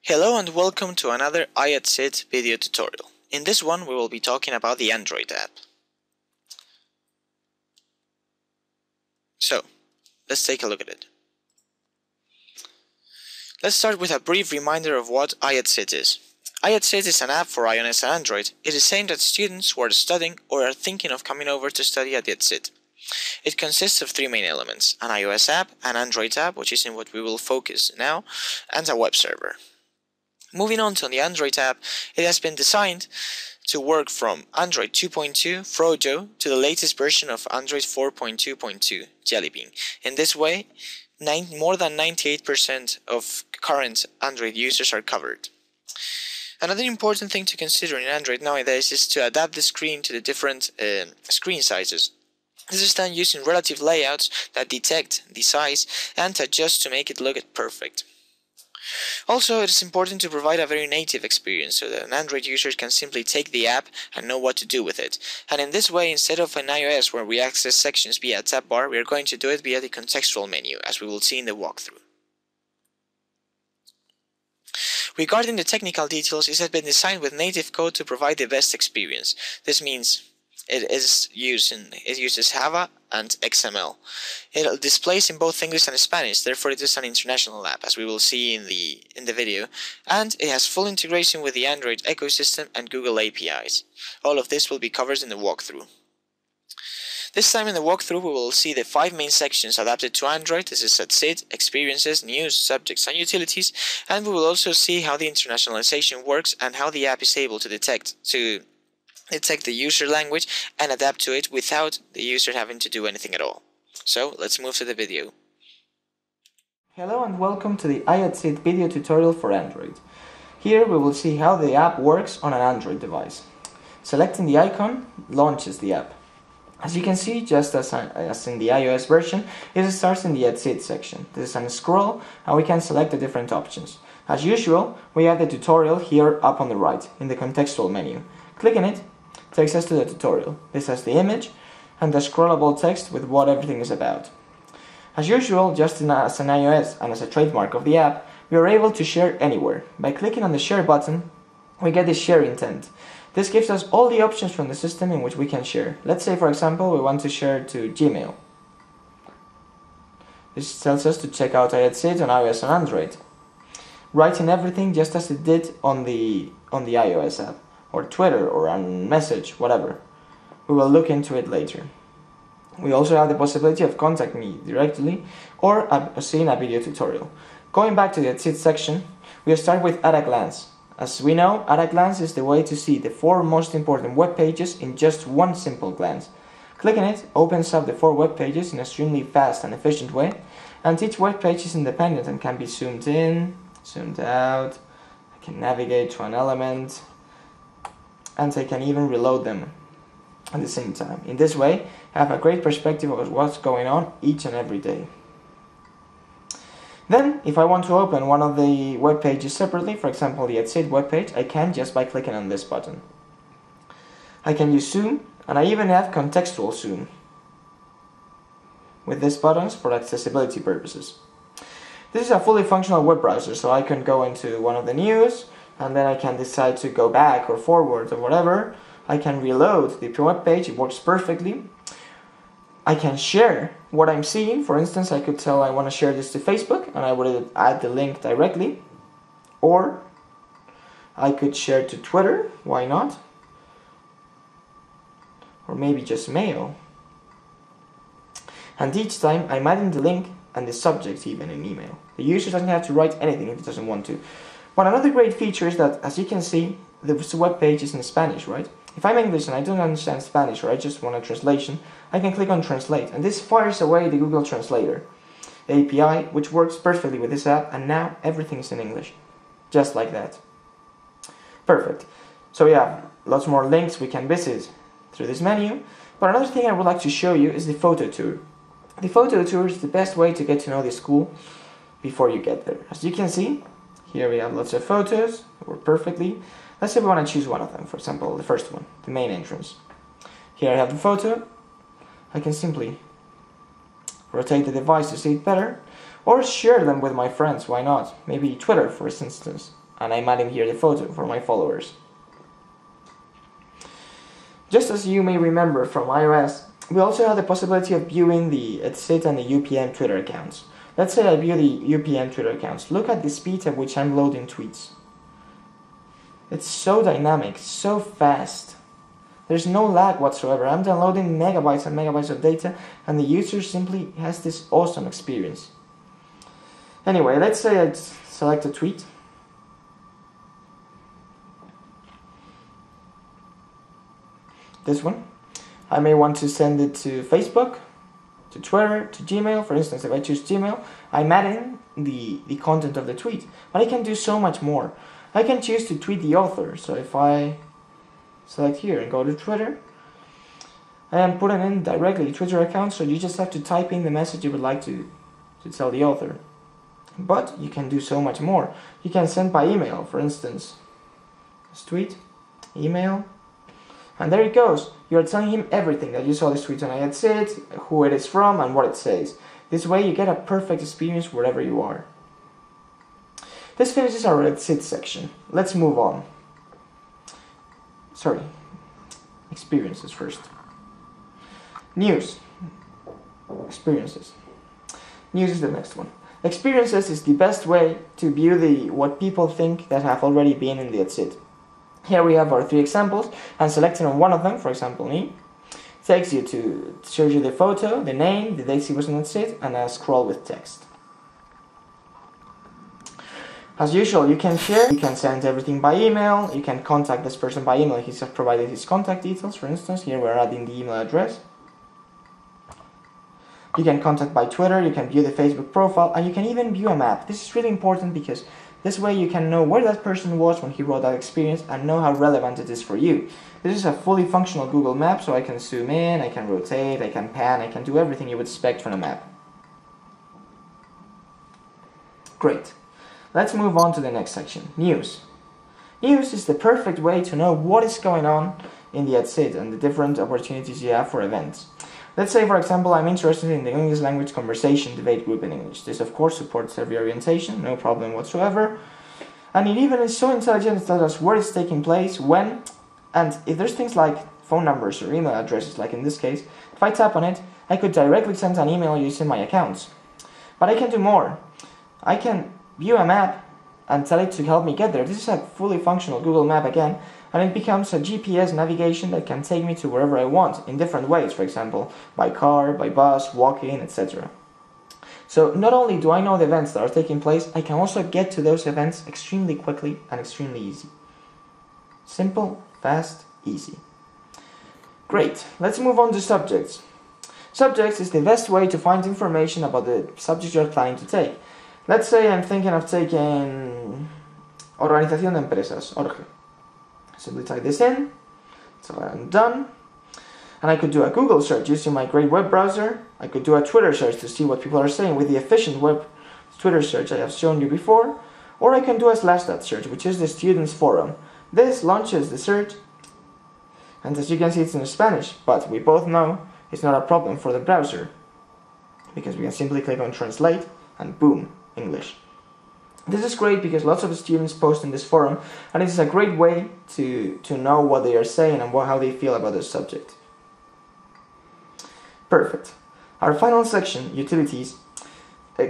Hello and welcome to another iETSIT video tutorial. In this one we will be talking about the Android app. So, let's take a look at it. Let's start with a brief reminder of what iETSIT is. iETSIT is an app for iOS and Android. It is aimed at students who are studying or are thinking of coming over to study at iETSIT. It consists of three main elements: an iOS app, an Android app, which is in what we will focus now, and a web server. Moving on to the Android app, it has been designed to work from Android 2.2 Frojo to the latest version of Android 4.2.2 Jelly Bean. In this way, more than 98% of current Android users are covered. Another important thing to consider in Android nowadays is to adapt the screen to the different screen sizes. This is done using relative layouts that detect the size and adjust to make it look perfect. Also, it is important to provide a very native experience so that an Android user can simply take the app and know what to do with it. And in this way, instead of an iOS where we access sections via a tab bar, we are going to do it via the contextual menu, as we will see in the walkthrough. Regarding the technical details, it has been designed with native code to provide the best experience. This means it uses Java and XML. It displays in both English and Spanish, therefore it is an international app, as we will see in the video, and it has full integration with the Android ecosystem and Google APIs. All of this will be covered in the walkthrough. This time in the walkthrough we will see the 5 main sections adapted to Android. This is iETSIT, Experiences, News, Subjects and Utilities, and we will also see how the internationalization works and how the app is able to detect the user language and adapt to it without the user having to do anything at all. So let's move to the video. Hello and welcome to the iETSIT video tutorial for Android. Here we will see how the app works on an Android device. Selecting the icon launches the app. As you can see, just as in the iOS version, it starts in the iETSIT section. This is a scroll and we can select the different options. As usual, we have the tutorial here up on the right in the contextual menu. Clicking it takes us to the tutorial. This has the image and the scrollable text with what everything is about. As usual, just as an iOS and as a trademark of the app, we are able to share anywhere. By clicking on the share button, we get the share intent. This gives us all the options from the system in which we can share. Let's say, for example, we want to share to Gmail. This tells us to check out iETSIT on iOS and Android, writing everything just as it did on the iOS app, or Twitter, or on Message, whatever. We will look into it later. We also have the possibility of contacting me directly or seeing a video tutorial. Going back to the iETSIT section, we start with At a Glance. As we know, At a Glance is the way to see the 4 most important web pages in just one simple glance. Clicking it opens up the 4 web pages in an extremely fast and efficient way, and each web page is independent and can be zoomed in, zoomed out. I can navigate to an element, and I can even reload them at the same time. In this way, I have a great perspective of what's going on each and every day. Then, if I want to open one of the web pages separately, for example the iETSIT web page, I can just by clicking on this button. I can use zoom, and I even have contextual zoom with these buttons for accessibility purposes. This is a fully functional web browser, so I can go into one of the news, and then I can decide to go back or forward or whatever. I can reload the web page, it works perfectly. I can share what I'm seeing. For instance, I could tell I want to share this to Facebook, and I would add the link directly. Or I could share to Twitter, why not? Or maybe just mail. And each time I'm adding the link and the subject even in email. The user doesn't have to write anything if it doesn't want to. But another great feature is that, as you can see, the web page is in Spanish, right? If I'm English and I don't understand Spanish, or I just want a translation, I can click on Translate, and this fires away the Google Translator API, which works perfectly with this app, and now everything is in English. Just like that. Perfect. So yeah, lots more links we can visit through this menu, but another thing I would like to show you is the photo tour. The photo tour is the best way to get to know the school before you get there. As you can see, here we have lots of photos that work perfectly. Let's say we want to choose one of them, for example, the first one, the main entrance. Here I have the photo. I can simply rotate the device to see it better, or share them with my friends, why not? Maybe Twitter, for instance. and I'm adding here the photo for my followers. Just as you may remember from iOS, we also have the possibility of viewing the ETSIT and the UPM Twitter accounts. Let's say I view the UPM Twitter accounts. Look at the speed at which I'm loading tweets. It's so dynamic, so fast. There's no lag whatsoever. I'm downloading megabytes and megabytes of data, and the user simply has this awesome experience. Anyway, let's say I select a tweet. This one. I may want to send it to Facebook, to Twitter, to Gmail. For instance, if I choose Gmail, I'm adding the content of the tweet. But I can do so much more. I can choose to tweet the author. So if I select here and go to Twitter, I am putting in directly the Twitter account, so you just have to type in the message you would like to tell the author. But you can do so much more. You can send by email, for instance. This tweet, email, and there it goes. You are telling him everything, that you saw this tweet on iETSIT, who it is from, and what it says. This way you get a perfect experience wherever you are. This finishes our iETSIT section. Let's move on. Sorry, experiences first. News. Experiences. News is the next one. Experiences is the best way to view what people think that have already been in the iETSIT. Here we have our 3 examples, and selecting on one of them, for example me, takes you to show you the photo, the name, the dates he was in iETSIT, and a scroll with text. As usual, you can share, you can send everything by email, you can contact this person by email. He's provided his contact details, for instance. Here we're adding the email address. You can contact by Twitter, you can view the Facebook profile, and you can even view a map. This is really important because this way you can know where that person was when he wrote that experience and know how relevant it is for you. This is a fully functional Google map, so I can zoom in, I can rotate, I can pan, I can do everything you would expect from a map. Great. Let's move on to the next section, news. News is the perfect way to know what is going on in the iETSIT and the different opportunities you have for events. Let's say, for example, I'm interested in the English language conversation debate group in English. This, of course, supports every orientation, no problem whatsoever. And it even is so intelligent it tells us where it's taking place, when, and if there's things like phone numbers or email addresses, like in this case, if I tap on it, I could directly send an email using my accounts. But I can do more. I can view a map and tell it to help me get there. This is a fully functional Google map again, and it becomes a GPS navigation that can take me to wherever I want in different ways, for example, by car, by bus, walking, etc. So not only do I know the events that are taking place, I can also get to those events extremely quickly and extremely easy. Simple, fast, easy. Great, let's move on to subjects. Subjects is the best way to find information about the subject you're planning to take. Let's say I'm thinking of taking Organización de Empresas, ORG. Simply type this in, so I'm done. And I could do a Google search using my great web browser. I could do a Twitter search to see what people are saying with the efficient web Twitter search I have shown you before. Or I can do a /dat search, which is the students' forum. This launches the search, and as you can see it's in Spanish, but we both know it's not a problem for the browser, because we can simply click on translate, and boom, English. This is great because lots of students post in this forum, and it is a great way to know what they are saying and how they feel about the subject. Perfect. Our final section, utilities,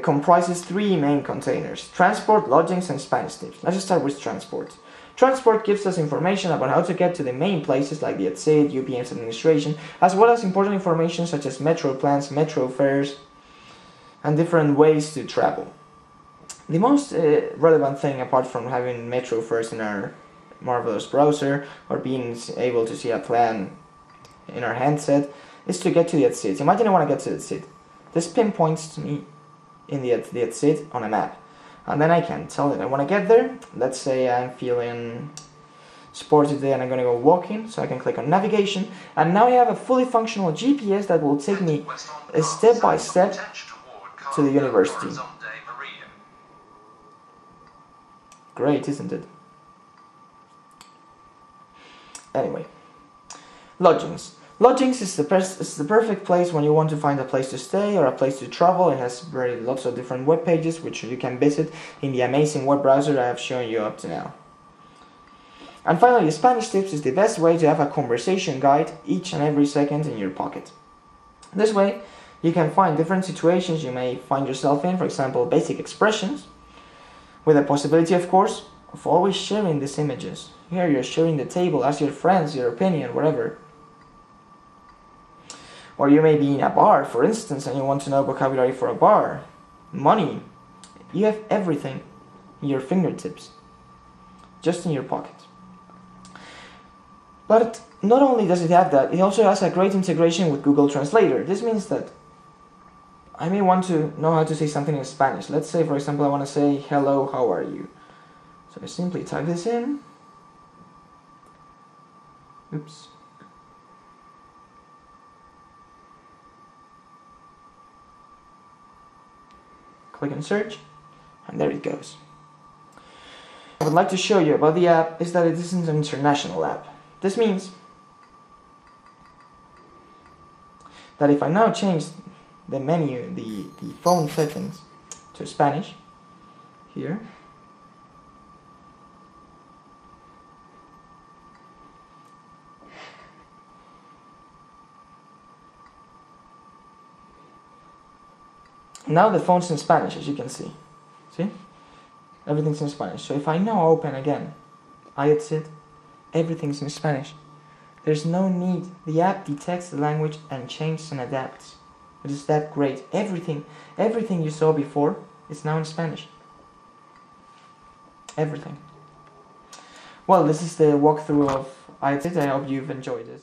comprises 3 main containers: transport, lodgings, and Spanish tips. Let's start with transport. Transport gives us information about how to get to the main places like the iETSIT, UPM's administration, as well as important information such as metro plans, metro fares, and different ways to travel. The most relevant thing, apart from having metro fares in our marvelous browser or being able to see a plan in our handset, is to get to the iETSIT. Imagine I want to get to the iETSIT. This pinpoints to me in the iETSIT on a map. And then I can tell it I want to get there. Let's say I'm feeling sporty today and I'm going to go walking, so I can click on navigation. And now I have a fully functional GPS that will take me step by step to the university. Great, isn't it? Anyway, lodgings. Lodgings is the perfect place when you want to find a place to stay or a place to travel. It has lots of different web pages which you can visit in the amazing web browser I have shown you up to now. And finally, Spanish Tips is the best way to have a conversation guide each and every second in your pocket. This way, you can find different situations you may find yourself in, for example, basic expressions, with the possibility, of course, of always sharing these images. Here you're sharing the table, ask your friends, your opinion, whatever. Or you may be in a bar, for instance, and you want to know vocabulary for a bar, money. You have everything in your fingertips, just in your pocket. But not only does it have that, it also has a great integration with Google Translator. This means that I may want to know how to say something in Spanish. Let's say, for example, I want to say, hello, how are you? So I simply type this in. Oops. Click on search, and there it goes. What I would like to show you about the app is that it isn't an international app. This means that if I now change the menu, the phone settings to Spanish, here, now the phone's in Spanish, as you can see. See? Everything's in Spanish. So if I now open again iETSIT, everything's in Spanish. There's no need. The app detects the language and changes and adapts. It is that great. Everything you saw before is now in Spanish. Everything. Well, this is the walkthrough of iETSIT. I hope you've enjoyed it.